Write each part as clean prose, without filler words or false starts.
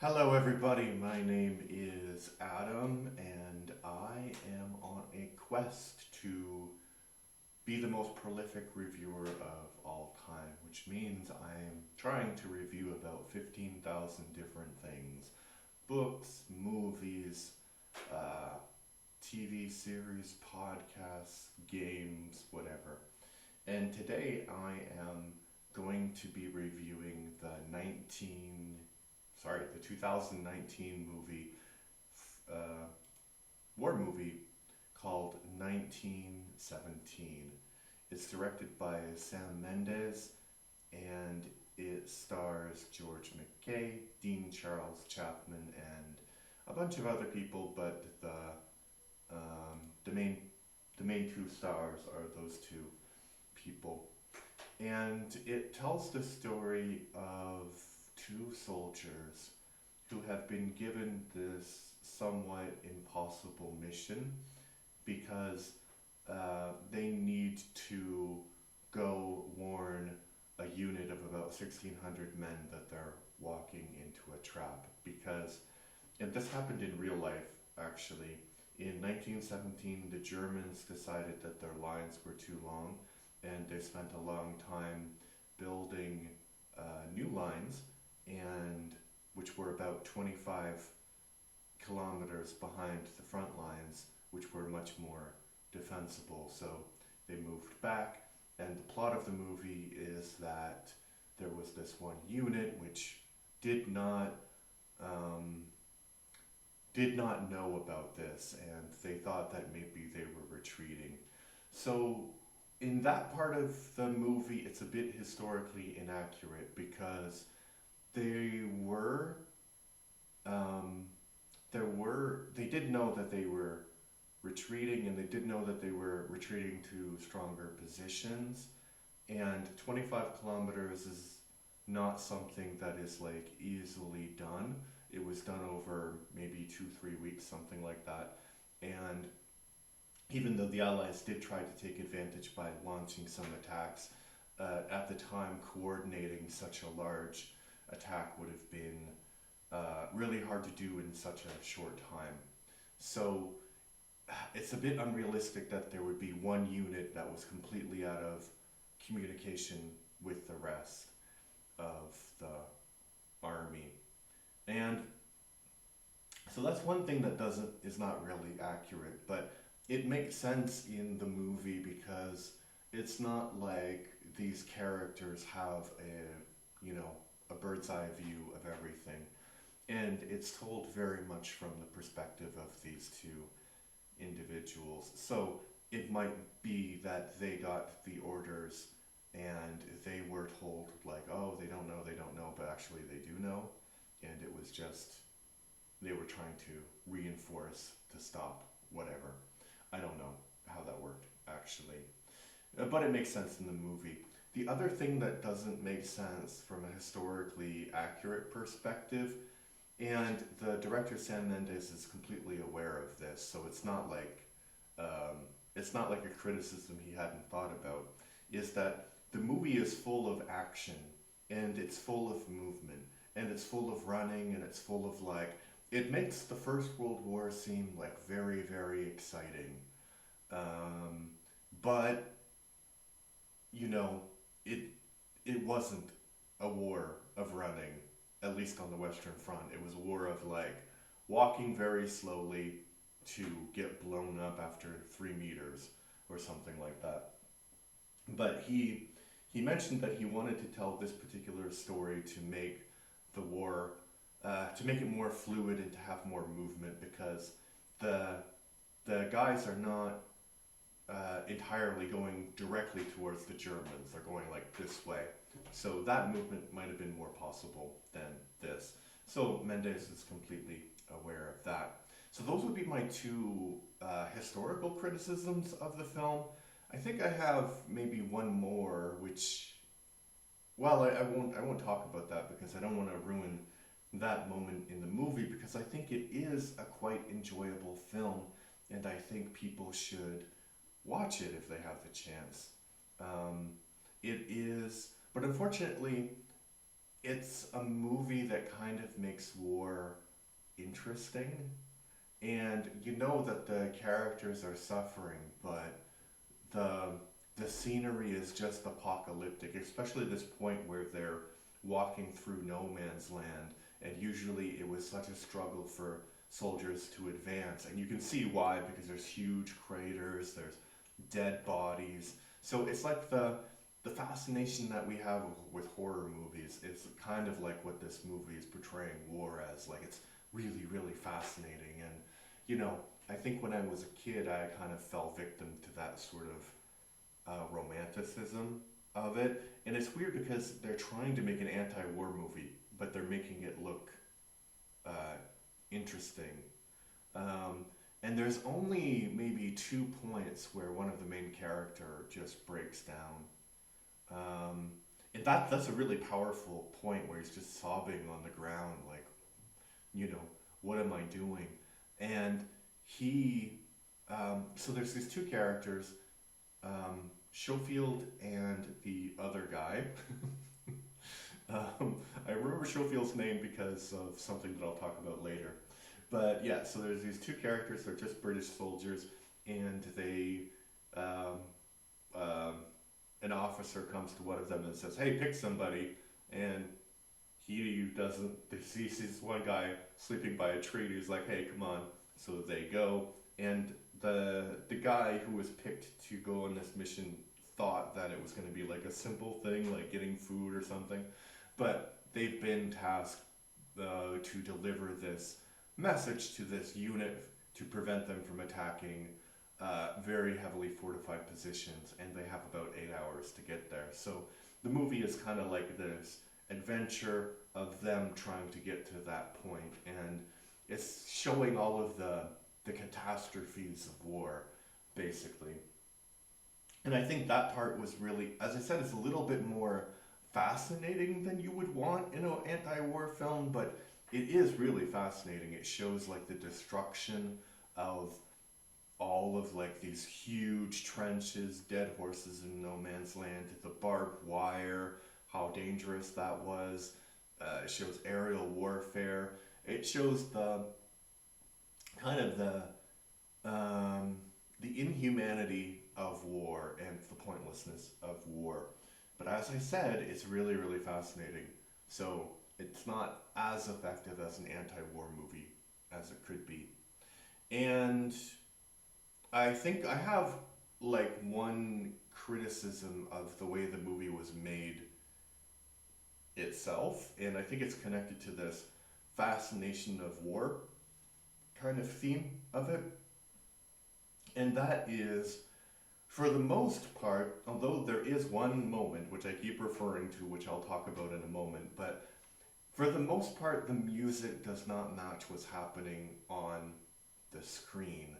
Hello, everybody. My name is Adam, and I am on a quest to be the most prolific reviewer of all time, which means I'm trying to review about 15,000 different things: books, movies, uh, TV series, podcasts, games, whatever. And today I am going to be reviewing the 2019 movie, uh, war movie called 1917. It's directed by Sam Mendes and it stars George McKay, Dean Charles Chapman, and a bunch of other people, but um, the main the main two stars are those two people. And it tells the story of two soldiers who have been given this somewhat impossible mission because they need to go warn a unit of about 1,600 men that they're walking into a trap. Because, and this happened in real life actually, in 1917 the Germans decided that their lines were too long and they spent a long time building new lines, and which were about 25 kilometers behind the front lines, which were much more defensible. So they moved back, and the plot of the movie is that there was this one unit which did not um, did not know about this, and they thought that maybe they were retreating. So in that part of the movie, it's a bit historically inaccurate because they were um, they did know that they were retreating, and they did know that they were retreating to stronger positions. And 25 kilometers is not something that is like easily done. It was done over maybe 2, 3 weeks, something like that. And even though the Allies did try to take advantage by launching some attacks, at the time, coordinating such a large attack would have been really hard to do in such a short time. So it's a bit unrealistic that there would be one unit that was completely out of communication with the rest of the army. And so that's one thing that doesn't is not really accurate, but it makes sense in the movie because it's not like these characters have a bird's eye view of everything, and it's told very much from the perspective of these two individuals. So it might be that they got the orders and they were told like, oh, they don't know, but actually they do know, and it was just they were trying to reinforce to stop whatever. I don't know how that worked actually, but it makes sense in the movie. The other thing that doesn't make sense from a historically accurate perspective, and the director Sam Mendes is completely aware of this, so um, it's not like a criticism he hadn't thought about, is that the movie is full of action and it's full of movement and it's full of running and it's full of like it makes the First World War seem like very, very exciting. Um, but you know, it it wasn't a war of running, at least on the Western Front. It was a war of like walking very slowly to get blown up after 3 meters or something like that. But he mentioned that he wanted to tell this particular story to make the war to make it more fluid and to have more movement because the the guys are not entirely going directly towards the Germans. They're going like this way. So that movement might have been more possible than this. So Mendes is completely aware of that. So those would be my two historical criticisms of the film. I think I have maybe one more, which well, I won't talk about that because I don't want to ruin that moment in the movie because I think it is a quite enjoyable film, and I think people should watch it if they have the chance. Um, it is, but unfortunately, it's a movie that kind of makes war interesting, and you know that the characters are suffering, but the the scenery is just apocalyptic, especially this point where they're walking through no man's land, and usually it was such a struggle for soldiers to advance, and you can see why because there's huge craters, there's dead bodies. So it's like the fascination that we have with horror movies is kind of like what this movie is portraying war as. Like it's really, really fascinating. And, you know, I think when I was a kid, I kind of fell victim to that sort of romanticism of it. And it's weird because they're trying to make an anti war movie, but they're making it look uh, interesting. Um, and there's only maybe 2 points where one of the main character just breaks down. Um, and that's a really powerful point where he's just sobbing on the ground, like, you know, what am I doing? And he, so there's these two characters, Schofield and the other guy. I remember Schofield's name because of something that I'll talk about later. But yeah, so there's these two characters, they're just British soldiers, and um, um, an officer comes to one of them and says, "Hey, pick somebody." And he doesn't, he sees one guy sleeping by a tree, and he's like, "Hey, come on." So they go, and the guy who was picked to go on this mission thought that it was going to be like a simple thing, like getting food or something, but they've been tasked to deliver this message to this unit to prevent them from attacking very heavily fortified positions, and they have about 8 hours to get there. So the movie is kind of like this adventure of them trying to get to that point, and it's showing all of the catastrophes of war, basically. And I think that part was really, as I said, it's a little bit more fascinating than you would want in an anti-war film, but it is really fascinating. It shows like the destruction of all of like these huge trenches, dead horses in no man's land, the barbed wire, how dangerous that was. It shows aerial warfare. It shows the kind of the inhumanity of war and the pointlessness of war. But as I said, it's really, really fascinating. So it's not as effective as an anti-war movie as it could be. And I think I have like one criticism of the way the movie was made itself, and I think it's connected to this fascination of war kind of theme of it. And that is, for the most part, although there is one moment which I keep referring to, which I'll talk about in a moment, but for the most part, the music does not match what's happening on the screen.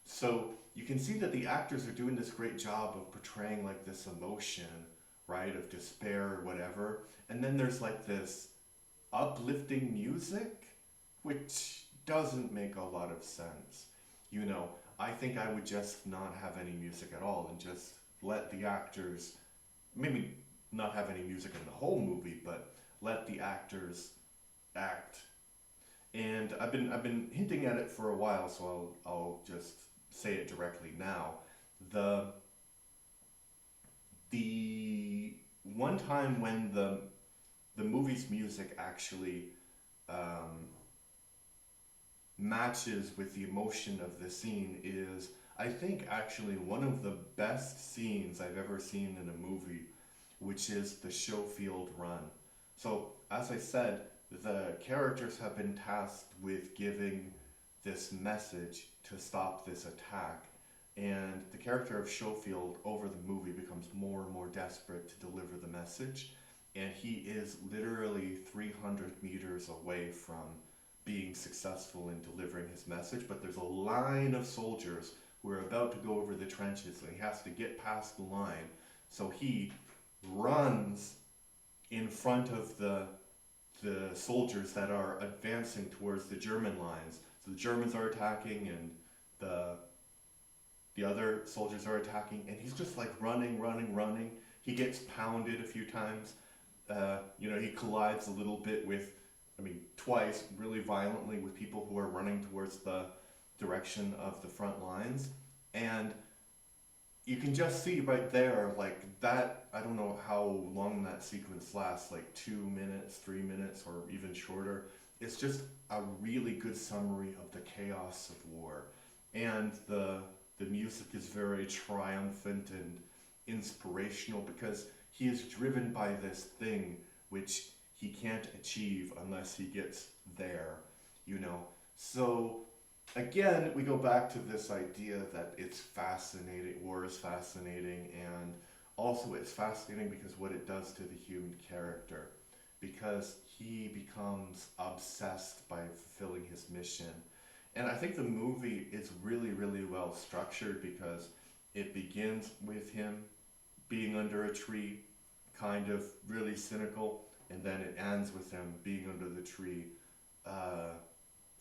So you can see that the actors are doing this great job of portraying like this emotion, right, of despair or whatever. And then there's like this uplifting music, which doesn't make a lot of sense. You know, I think I would just not have any music at all and just let the actors, maybe not have any music in the whole movie, but let the actors act. And I've been hinting at it for a while, so I'll just say it directly now. The the one time when the movie's music actually um, matches with the emotion of the scene is, I think, actually one of the best scenes I've ever seen in a movie, which is the Schofield run. So, as I said, the characters have been tasked with giving this message to stop this attack, and the character of Schofield over the movie becomes more and more desperate to deliver the message, and he is literally 300 meters away from being successful in delivering his message, but there's a line of soldiers who are about to go over the trenches, and he has to get past the line. So he runs in front of the soldiers that are advancing towards the German lines. So the Germans are attacking, and the the other soldiers are attacking, and he's just like running, running, running. He gets pounded a few times, He collides a little bit with, I mean, twice really violently with people who are running towards the direction of the front lines. And you can just see right there, like that. I don't know how long that sequence lasts, like 2 minutes, 3 minutes, or even shorter. It's just a really good summary of the chaos of war. And the music is very triumphant and inspirational because he is driven by this thing which he can't achieve unless he gets there, you know. So again, we go back to this idea that it's fascinating, war is fascinating, and also it's fascinating because what it does to the human character, because he becomes obsessed by fulfilling his mission. And I think the movie is really, really well structured because it begins with him being under a tree, kind of really cynical, and then it ends with him being under the tree, uh,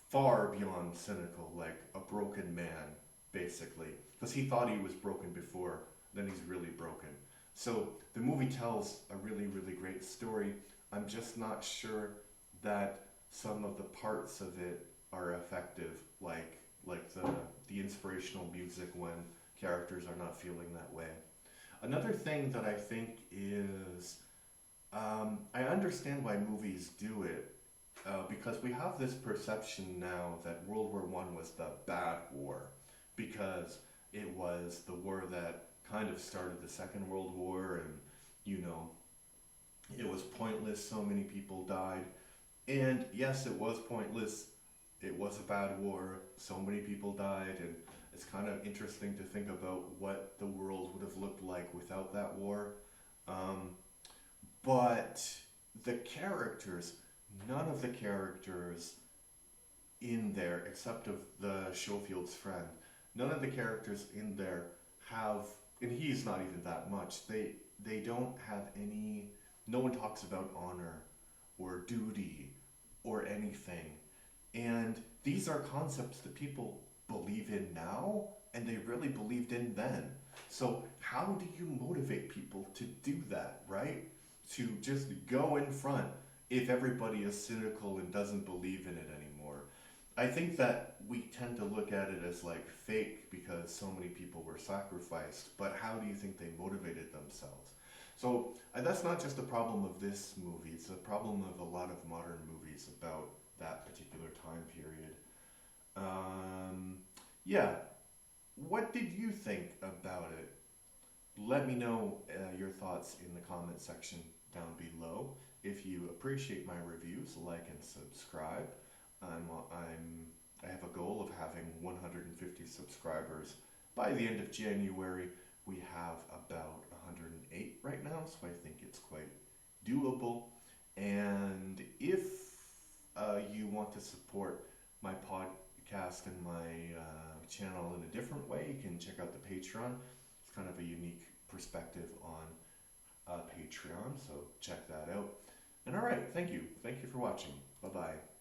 far beyond cynical, like a broken man, basically. Because he thought he was broken before, then he's really broken. So the movie tells a really, really great story. I'm just not sure that some of the parts of it are effective, like the inspirational music when characters are not feeling that way. Another thing that I think is, I understand why movies do it, because we have this perception now that World War One was the bad war because it was the war that kind of started the Second World War, and you know it was pointless. So many people died, and yes, it was pointless. It was a bad war. So many people died, and it's kind of interesting to think about what the world would have looked like without that war. Um, but the characters, none of the characters in there, except of the Schofield's friend, none of the characters in there have, and he's not even that much. They don't have any. No one talks about honor or duty or anything, and these are concepts that people believe in now, and they really believed in then. So how do you motivate people to do that, right? To just go in front if everybody is cynical and doesn't believe in it anymore. I think that we tend to look at it as like fake because so many people were sacrificed, but how do you think they motivated themselves? So that's not just a problem of this movie, it's a problem of a lot of modern movies about that particular time period. Um, yeah, what did you think about it? Let me know your thoughts in the comment section down below. If you appreciate my reviews, like and subscribe. I have a goal of having 150 subscribers by the end of January. We have about 108 right now, so I think it's quite doable. And if you want to support my podcast and my channel in a different way, you can check out the Patreon. It's kind of a unique perspective on Patreon, so check that out. And all right, thank you. Thank you for watching. Bye bye.